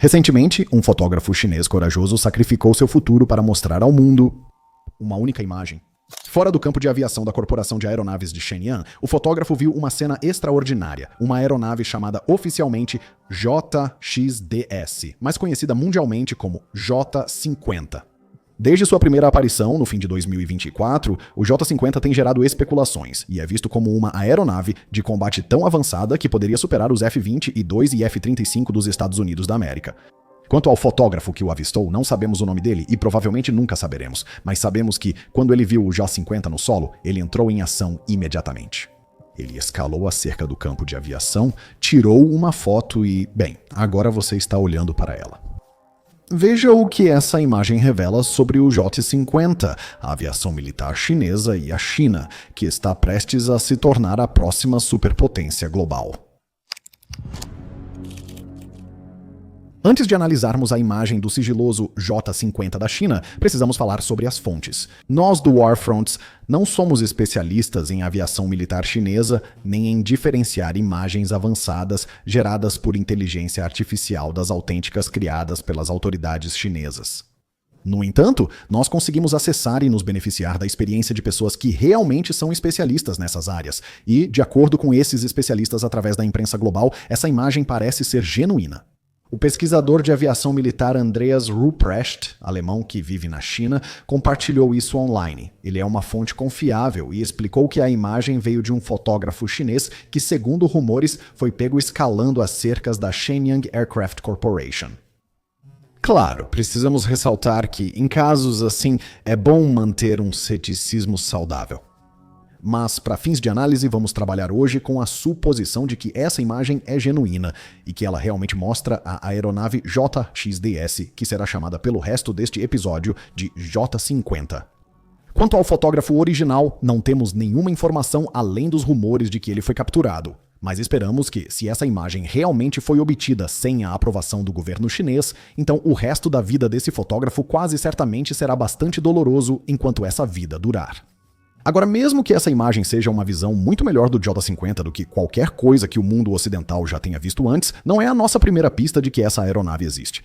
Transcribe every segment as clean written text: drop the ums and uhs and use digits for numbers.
Recentemente, um fotógrafo chinês corajoso sacrificou seu futuro para mostrar ao mundo uma única imagem. Fora do campo de aviação da Corporação de Aeronaves de Shenyang, o fotógrafo viu uma cena extraordinária, uma aeronave chamada oficialmente JXDS, mais conhecida mundialmente como J-50. Desde sua primeira aparição, no fim de 2024, o J-50 tem gerado especulações e é visto como uma aeronave de combate tão avançada que poderia superar os F-22 e F-35 dos Estados Unidos da América. Quanto ao fotógrafo que o avistou, não sabemos o nome dele e provavelmente nunca saberemos, mas sabemos que, quando ele viu o J-50 no solo, ele entrou em ação imediatamente. Ele escalou a cerca do campo de aviação, tirou uma foto e, bem, agora você está olhando para ela. Veja o que essa imagem revela sobre o J-50, a aviação militar chinesa e a China, que está prestes a se tornar a próxima superpotência global. Antes de analisarmos a imagem do sigiloso J-50 da China, precisamos falar sobre as fontes. Nós do Warfronts não somos especialistas em aviação militar chinesa, nem em diferenciar imagens avançadas geradas por inteligência artificial das autênticas criadas pelas autoridades chinesas. No entanto, nós conseguimos acessar e nos beneficiar da experiência de pessoas que realmente são especialistas nessas áreas. E, de acordo com esses especialistas através da imprensa global, essa imagem parece ser genuína. O pesquisador de aviação militar Andreas Ruprecht, alemão que vive na China, compartilhou isso online. Ele é uma fonte confiável e explicou que a imagem veio de um fotógrafo chinês que, segundo rumores, foi pego escalando as cercas da Shenyang Aircraft Corporation. Claro, precisamos ressaltar que, em casos assim, é bom manter um ceticismo saudável. Mas, para fins de análise, vamos trabalhar hoje com a suposição de que essa imagem é genuína e que ela realmente mostra a aeronave JXDS, que será chamada pelo resto deste episódio de J-50. Quanto ao fotógrafo original, não temos nenhuma informação além dos rumores de que ele foi capturado. Mas esperamos que, se essa imagem realmente foi obtida sem a aprovação do governo chinês, então o resto da vida desse fotógrafo quase certamente será bastante doloroso enquanto essa vida durar. Agora, mesmo que essa imagem seja uma visão muito melhor do J-50 do que qualquer coisa que o mundo ocidental já tenha visto antes, não é a nossa primeira pista de que essa aeronave existe.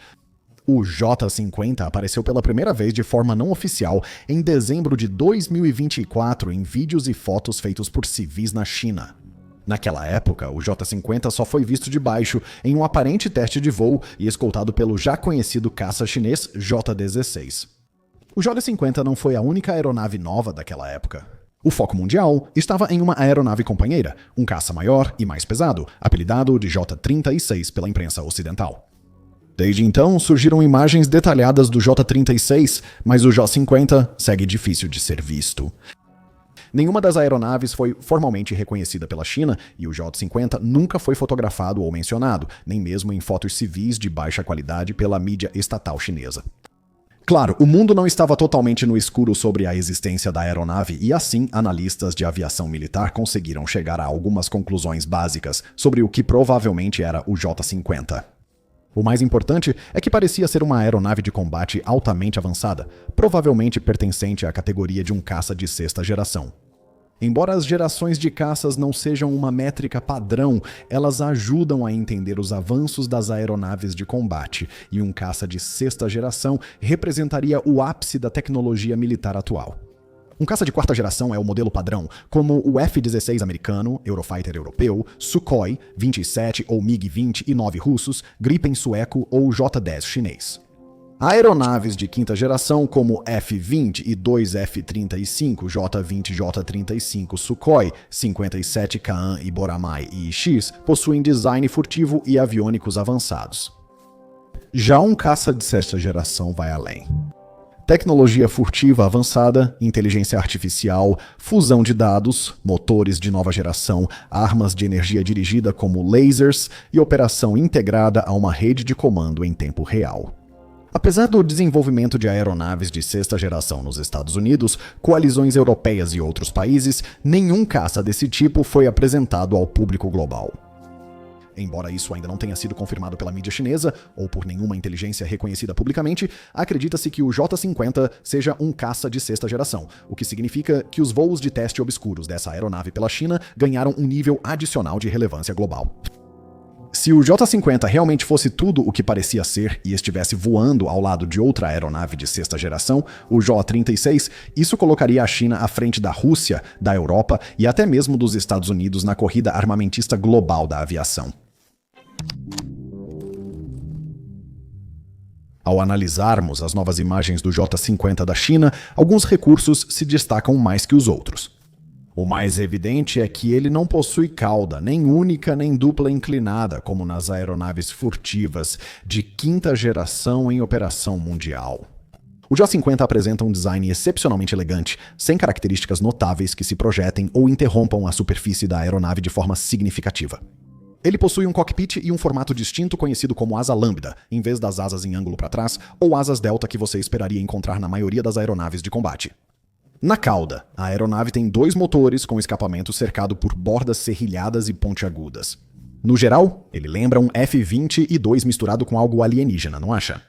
O J-50 apareceu pela primeira vez de forma não oficial em dezembro de 2024 em vídeos e fotos feitos por civis na China. Naquela época, o J-50 só foi visto de baixo em um aparente teste de voo e escoltado pelo já conhecido caça chinês J-16. O J-50 não foi a única aeronave nova daquela época. O foco mundial estava em uma aeronave companheira, um caça maior e mais pesado, apelidado de J-36 pela imprensa ocidental. Desde então, surgiram imagens detalhadas do J-36, mas o J-50 segue difícil de ser visto. Nenhuma das aeronaves foi formalmente reconhecida pela China e o J-50 nunca foi fotografado ou mencionado, nem mesmo em fotos civis de baixa qualidade pela mídia estatal chinesa. Claro, o mundo não estava totalmente no escuro sobre a existência da aeronave e assim, analistas de aviação militar conseguiram chegar a algumas conclusões básicas sobre o que provavelmente era o J-50. O mais importante é que parecia ser uma aeronave de combate altamente avançada, provavelmente pertencente à categoria de um caça de sexta geração. Embora as gerações de caças não sejam uma métrica padrão, elas ajudam a entender os avanços das aeronaves de combate, e um caça de sexta geração representaria o ápice da tecnologia militar atual. Um caça de quarta geração é o modelo padrão, como o F-16 americano, Eurofighter europeu, Sukhoi, 27 ou MiG-20 e 9 russos, Gripen sueco ou J-10 chinês. Aeronaves de quinta geração como F-20 e 2 F-35, J-20 J-35 Sukhoi, 57 Kaan e Boramai IX possuem design furtivo e aviônicos avançados. Já um caça de sexta geração vai além. Tecnologia furtiva avançada, inteligência artificial, fusão de dados, motores de nova geração, armas de energia dirigida como lasers e operação integrada a uma rede de comando em tempo real. Apesar do desenvolvimento de aeronaves de sexta geração nos Estados Unidos, coalizões europeias e outros países, nenhum caça desse tipo foi apresentado ao público global. Embora isso ainda não tenha sido confirmado pela mídia chinesa ou por nenhuma inteligência reconhecida publicamente, acredita-se que o J-50 seja um caça de sexta geração, o que significa que os voos de teste obscuros dessa aeronave pela China ganharam um nível adicional de relevância global. Se o J-50 realmente fosse tudo o que parecia ser e estivesse voando ao lado de outra aeronave de sexta geração, o J-36, isso colocaria a China à frente da Rússia, da Europa e até mesmo dos Estados Unidos na corrida armamentista global da aviação. Ao analisarmos as novas imagens do J-50 da China, alguns recursos se destacam mais que os outros. O mais evidente é que ele não possui cauda, nem única nem dupla inclinada, como nas aeronaves furtivas de quinta geração em operação mundial. O J-50 apresenta um design excepcionalmente elegante, sem características notáveis que se projetem ou interrompam a superfície da aeronave de forma significativa. Ele possui um cockpit e um formato distinto conhecido como asa lambda, em vez das asas em ângulo para trás ou asas delta que você esperaria encontrar na maioria das aeronaves de combate. Na cauda, a aeronave tem 2 motores com escapamento cercado por bordas serrilhadas e pontiagudas. No geral, ele lembra um F-22 misturado com algo alienígena, não acha?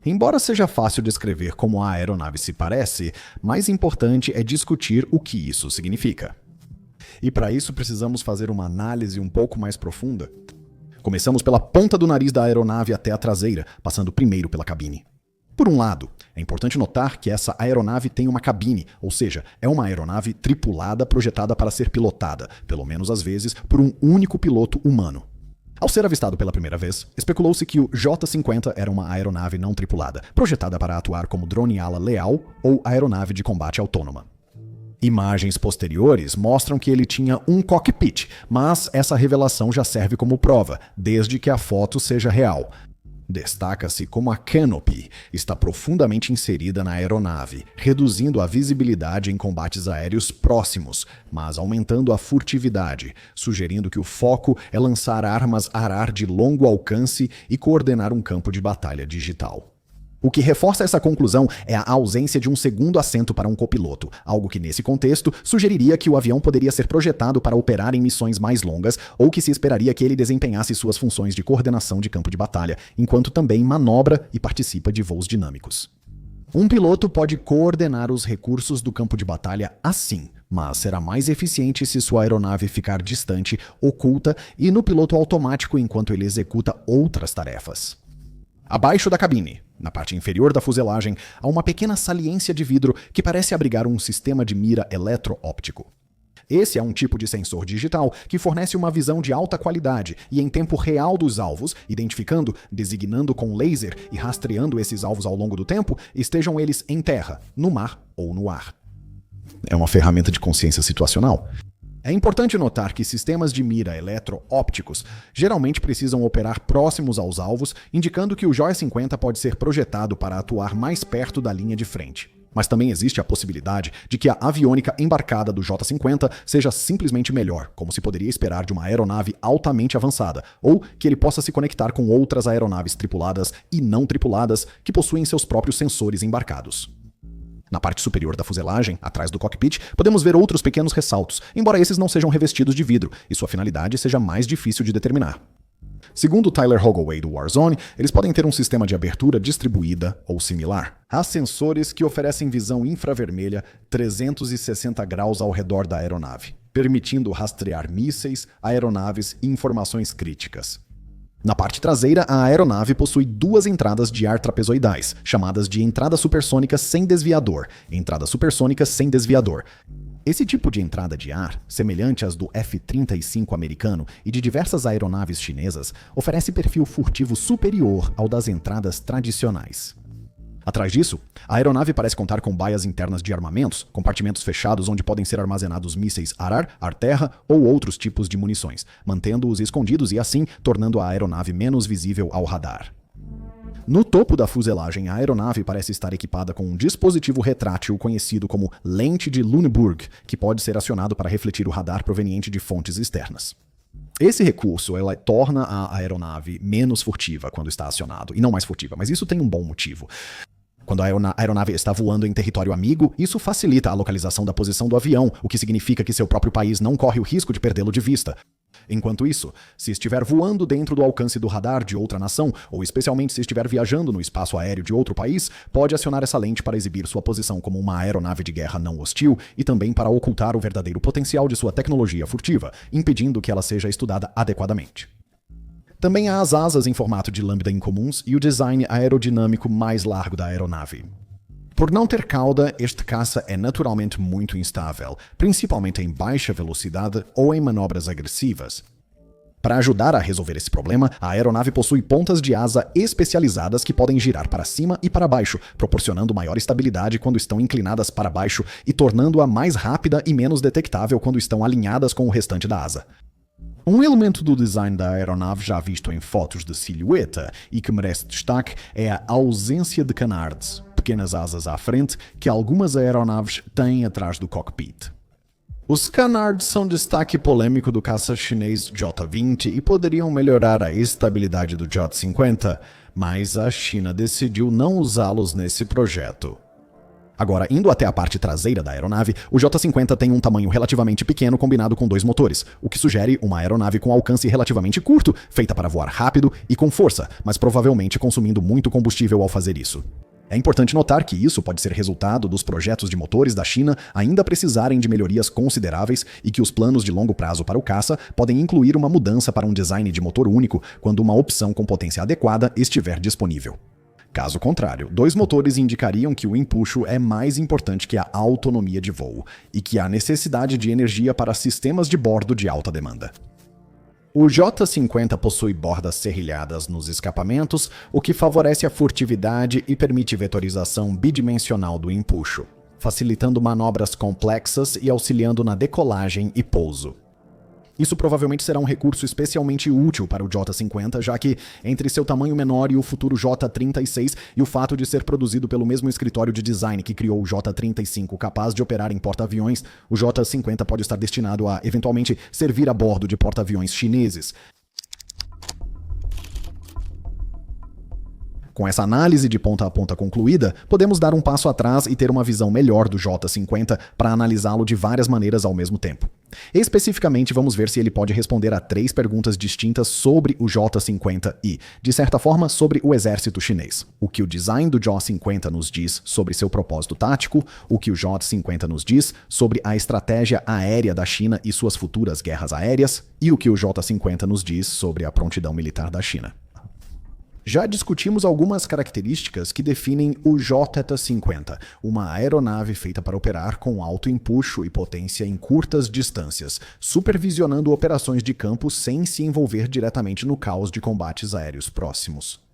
Embora seja fácil descrever como a aeronave se parece, mais importante é discutir o que isso significa. E para isso precisamos fazer uma análise um pouco mais profunda. Começamos pela ponta do nariz da aeronave até a traseira, passando primeiro pela cabine. Por um lado, é importante notar que essa aeronave tem uma cabine, ou seja, é uma aeronave tripulada projetada para ser pilotada, pelo menos às vezes, por um único piloto humano. Ao ser avistado pela primeira vez, especulou-se que o J-50 era uma aeronave não tripulada, projetada para atuar como drone-ala leal ou aeronave de combate autônoma. Imagens posteriores mostram que ele tinha um cockpit, mas essa revelação já serve como prova, desde que a foto seja real. Destaca-se como a canopy está profundamente inserida na aeronave, reduzindo a visibilidade em combates aéreos próximos, mas aumentando a furtividade, sugerindo que o foco é lançar armas a ar de longo alcance e coordenar um campo de batalha digital. O que reforça essa conclusão é a ausência de um segundo assento para um copiloto, algo que nesse contexto sugeriria que o avião poderia ser projetado para operar em missões mais longas ou que se esperaria que ele desempenhasse suas funções de coordenação de campo de batalha, enquanto também manobra e participa de voos dinâmicos. Um piloto pode coordenar os recursos do campo de batalha assim, mas será mais eficiente se sua aeronave ficar distante, oculta e no piloto automático enquanto ele executa outras tarefas. Abaixo da cabine, na parte inferior da fuselagem, há uma pequena saliência de vidro que parece abrigar um sistema de mira eletroóptico. Esse é um tipo de sensor digital que fornece uma visão de alta qualidade e em tempo real dos alvos, identificando, designando com laser e rastreando esses alvos ao longo do tempo, estejam eles em terra, no mar ou no ar. É uma ferramenta de consciência situacional. É importante notar que sistemas de mira eletroópticos geralmente precisam operar próximos aos alvos, indicando que o J-50 pode ser projetado para atuar mais perto da linha de frente. Mas também existe a possibilidade de que a aviônica embarcada do J-50 seja simplesmente melhor, como se poderia esperar de uma aeronave altamente avançada, ou que ele possa se conectar com outras aeronaves tripuladas e não tripuladas que possuem seus próprios sensores embarcados. Na parte superior da fuselagem, atrás do cockpit, podemos ver outros pequenos ressaltos, embora esses não sejam revestidos de vidro e sua finalidade seja mais difícil de determinar. Segundo Tyler Holloway do Warzone, eles podem ter um sistema de abertura distribuída ou similar. Há sensores que oferecem visão infravermelha 360 graus ao redor da aeronave, permitindo rastrear mísseis, aeronaves e informações críticas. Na parte traseira, a aeronave possui 2 entradas de ar trapezoidais, chamadas de entrada supersônica sem desviador, entrada supersônica sem desviador. Esse tipo de entrada de ar, semelhante às do F-35 americano e de diversas aeronaves chinesas, oferece perfil furtivo superior ao das entradas tradicionais. Atrás disso, a aeronave parece contar com baias internas de armamentos, compartimentos fechados onde podem ser armazenados mísseis ar-ar, ar-terra ou outros tipos de munições, mantendo-os escondidos e assim tornando a aeronave menos visível ao radar. No topo da fuselagem, a aeronave parece estar equipada com um dispositivo retrátil conhecido como lente de Lüneburg, que pode ser acionado para refletir o radar proveniente de fontes externas. Esse recurso torna a aeronave menos furtiva quando está acionado, e não mais furtiva, mas isso tem um bom motivo. Quando a aeronave está voando em território amigo, isso facilita a localização da posição do avião, o que significa que seu próprio país não corre o risco de perdê-lo de vista. Enquanto isso, se estiver voando dentro do alcance do radar de outra nação, ou especialmente se estiver viajando no espaço aéreo de outro país, pode acionar essa lente para exibir sua posição como uma aeronave de guerra não hostil e também para ocultar o verdadeiro potencial de sua tecnologia furtiva, impedindo que ela seja estudada adequadamente. Também há as asas em formato de lambda incomuns e o design aerodinâmico mais largo da aeronave. Por não ter cauda, este caça é naturalmente muito instável, principalmente em baixa velocidade ou em manobras agressivas. Para ajudar a resolver esse problema, a aeronave possui pontas de asa especializadas que podem girar para cima e para baixo, proporcionando maior estabilidade quando estão inclinadas para baixo e tornando-a mais rápida e menos detectável quando estão alinhadas com o restante da asa. Um elemento do design da aeronave já visto em fotos de silhueta e que merece destaque é a ausência de canards, pequenas asas à frente que algumas aeronaves têm atrás do cockpit. Os canards são destaque polêmico do caça chinês J-20 e poderiam melhorar a estabilidade do J-50, mas a China decidiu não usá-los nesse projeto. Agora, indo até a parte traseira da aeronave, o J-50 tem um tamanho relativamente pequeno combinado com 2 motores, o que sugere uma aeronave com alcance relativamente curto, feita para voar rápido e com força, mas provavelmente consumindo muito combustível ao fazer isso. É importante notar que isso pode ser resultado dos projetos de motores da China ainda precisarem de melhorias consideráveis e que os planos de longo prazo para o caça podem incluir uma mudança para um design de motor único quando uma opção com potência adequada estiver disponível. Caso contrário, 2 motores indicariam que o empuxo é mais importante que a autonomia de voo e que há necessidade de energia para sistemas de bordo de alta demanda. O J-50 possui bordas serrilhadas nos escapamentos, o que favorece a furtividade e permite vetorização bidimensional do empuxo, facilitando manobras complexas e auxiliando na decolagem e pouso. Isso provavelmente será um recurso especialmente útil para o J-50, já que, entre seu tamanho menor e o futuro J-36 e o fato de ser produzido pelo mesmo escritório de design que criou o J-35 capaz de operar em porta-aviões, o J-50 pode estar destinado a, eventualmente, servir a bordo de porta-aviões chineses. Com essa análise de ponta a ponta concluída, podemos dar um passo atrás e ter uma visão melhor do J-50 para analisá-lo de várias maneiras ao mesmo tempo. Especificamente, vamos ver se ele pode responder a 3 perguntas distintas sobre o J-50 e, de certa forma, sobre o exército chinês. O que o design do J-50 nos diz sobre seu propósito tático, o que o J-50 nos diz sobre a estratégia aérea da China e suas futuras guerras aéreas, e o que o J-50 nos diz sobre a prontidão militar da China. Já discutimos algumas características que definem o J-50, uma aeronave feita para operar com alto empuxo e potência em curtas distâncias, supervisionando operações de campo sem se envolver diretamente no caos de combates aéreos próximos.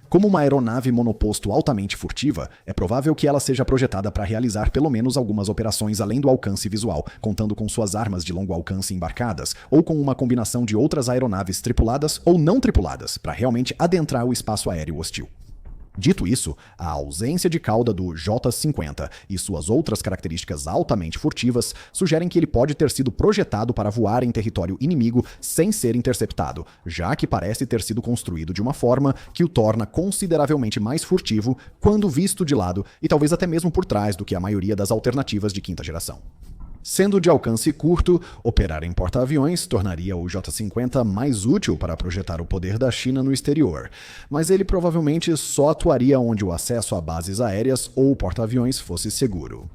Como uma aeronave monoposto altamente furtiva, é provável que ela seja projetada para realizar pelo menos algumas operações além do alcance visual, contando com suas armas de longo alcance embarcadas, ou com uma combinação de outras aeronaves tripuladas ou não tripuladas, para realmente adentrar o espaço aéreo hostil. Dito isso, a ausência de cauda do J-50 e suas outras características altamente furtivas sugerem que ele pode ter sido projetado para voar em território inimigo sem ser interceptado, já que parece ter sido construído de uma forma que o torna consideravelmente mais furtivo quando visto de lado e talvez até mesmo por trás do que a maioria das alternativas de quinta geração. Sendo de alcance curto, operar em porta-aviões tornaria o J-50 mais útil para projetar o poder da China no exterior, mas ele provavelmente só atuaria onde o acesso a bases aéreas ou porta-aviões fosse seguro.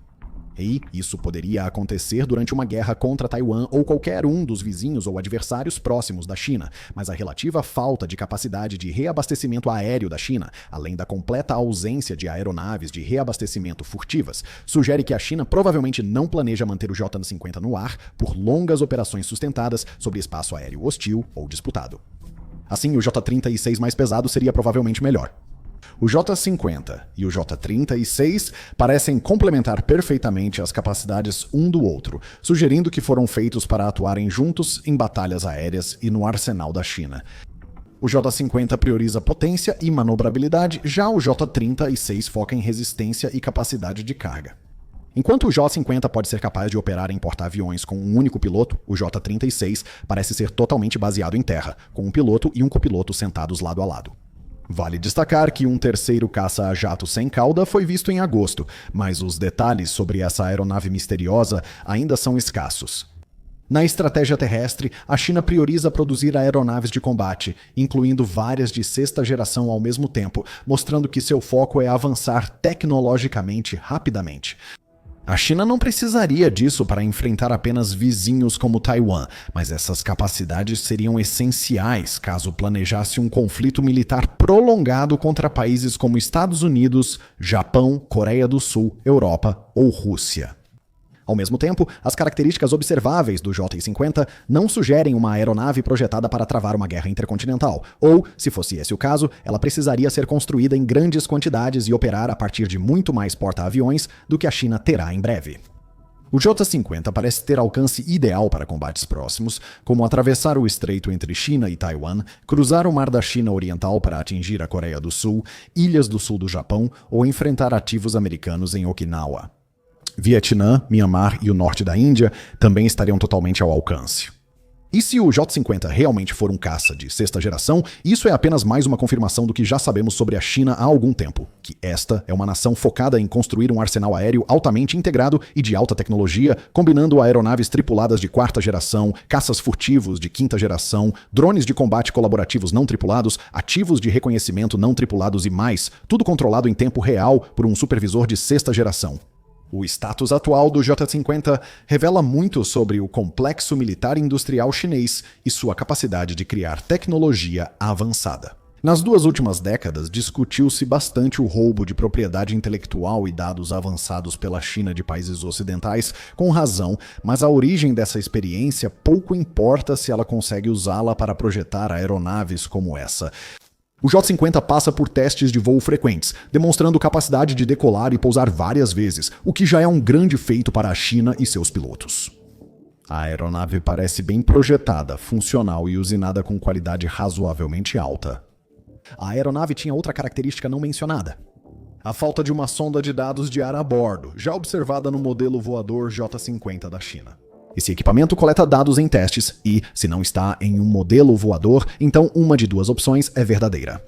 E isso poderia acontecer durante uma guerra contra Taiwan ou qualquer um dos vizinhos ou adversários próximos da China, mas a relativa falta de capacidade de reabastecimento aéreo da China, além da completa ausência de aeronaves de reabastecimento furtivas, sugere que a China provavelmente não planeja manter o J-50 no ar por longas operações sustentadas sobre espaço aéreo hostil ou disputado. Assim, o J-36 mais pesado seria provavelmente melhor. O J-50 e o J-36 parecem complementar perfeitamente as capacidades um do outro, sugerindo que foram feitos para atuarem juntos em batalhas aéreas e no arsenal da China. O J-50 prioriza potência e manobrabilidade, já o J-36 foca em resistência e capacidade de carga. Enquanto o J-50 pode ser capaz de operar em porta-aviões com um único piloto, o J-36 parece ser totalmente baseado em terra, com um piloto e um copiloto sentados lado a lado. Vale destacar que um terceiro caça-jato sem cauda foi visto em agosto, mas os detalhes sobre essa aeronave misteriosa ainda são escassos. Na estratégia terrestre, a China prioriza produzir aeronaves de combate, incluindo várias de 6ª geração ao mesmo tempo, mostrando que seu foco é avançar tecnologicamente rapidamente. A China não precisaria disso para enfrentar apenas vizinhos como Taiwan, mas essas capacidades seriam essenciais caso planejasse um conflito militar prolongado contra países como Estados Unidos, Japão, Coreia do Sul, Europa ou Rússia. Ao mesmo tempo, as características observáveis do J-50 não sugerem uma aeronave projetada para travar uma guerra intercontinental, ou, se fosse esse o caso, ela precisaria ser construída em grandes quantidades e operar a partir de muito mais porta-aviões do que a China terá em breve. O J-50 parece ter alcance ideal para combates próximos, como atravessar o estreito entre China e Taiwan, cruzar o Mar da China Oriental para atingir a Coreia do Sul, ilhas do sul do Japão ou enfrentar ativos americanos em Okinawa. Vietnã, Myanmar e o norte da Índia também estariam totalmente ao alcance. E se o J-50 realmente for um caça de sexta geração, isso é apenas mais uma confirmação do que já sabemos sobre a China há algum tempo, que esta é uma nação focada em construir um arsenal aéreo altamente integrado e de alta tecnologia, combinando aeronaves tripuladas de quarta geração, caças furtivos de quinta geração, drones de combate colaborativos não tripulados, ativos de reconhecimento não tripulados e mais, tudo controlado em tempo real por um supervisor de sexta geração. O status atual do J-50 revela muito sobre o complexo militar industrial chinês e sua capacidade de criar tecnologia avançada. Nas 2 últimas décadas, discutiu-se bastante o roubo de propriedade intelectual e dados avançados pela China de países ocidentais, com razão, mas a origem dessa experiência pouco importa se ela consegue usá-la para projetar aeronaves como essa. O J-50 passa por testes de voo frequentes, demonstrando capacidade de decolar e pousar várias vezes, o que já é um grande feito para a China e seus pilotos. A aeronave parece bem projetada, funcional e usinada com qualidade razoavelmente alta. A aeronave tinha outra característica não mencionada: a falta de uma sonda de dados de ar a bordo, já observada no modelo voador J-50 da China. Esse equipamento coleta dados em testes e, se não está em um modelo voador, então uma de 2 opções é verdadeira.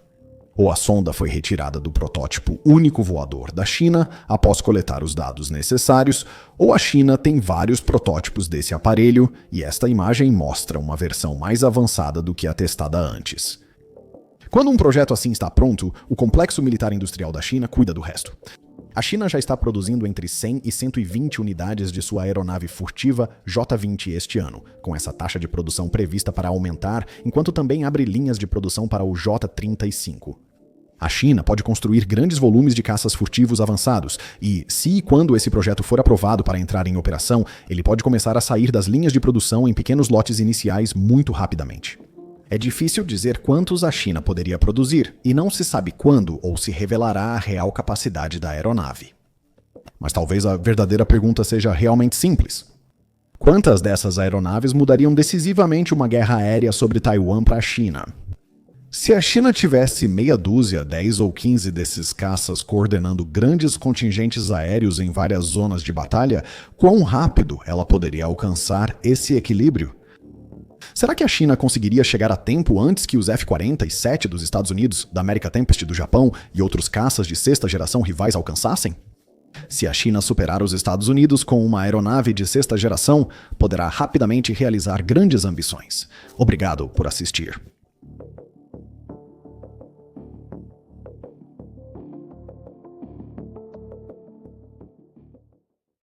Ou a sonda foi retirada do protótipo único voador da China após coletar os dados necessários, ou a China tem vários protótipos desse aparelho e esta imagem mostra uma versão mais avançada do que a testada antes. Quando um projeto assim está pronto, o complexo militar industrial da China cuida do resto. A China já está produzindo entre 100 e 120 unidades de sua aeronave furtiva J-20 este ano, com essa taxa de produção prevista para aumentar, enquanto também abre linhas de produção para o J-35. A China pode construir grandes volumes de caças furtivos avançados e, se e quando esse projeto for aprovado para entrar em operação, ele pode começar a sair das linhas de produção em pequenos lotes iniciais muito rapidamente. É difícil dizer quantos a China poderia produzir, e não se sabe quando ou se revelará a real capacidade da aeronave. Mas talvez a verdadeira pergunta seja realmente simples. Quantas dessas aeronaves mudariam decisivamente uma guerra aérea sobre Taiwan para a China? Se a China tivesse meia dúzia, 10 ou 15 desses caças coordenando grandes contingentes aéreos em várias zonas de batalha, quão rápido ela poderia alcançar esse equilíbrio? Será que a China conseguiria chegar a tempo antes que os F-47 dos Estados Unidos, da America Tempest do Japão e outros caças de sexta geração rivais alcançassem? Se a China superar os Estados Unidos com uma aeronave de sexta geração, poderá rapidamente realizar grandes ambições. Obrigado por assistir.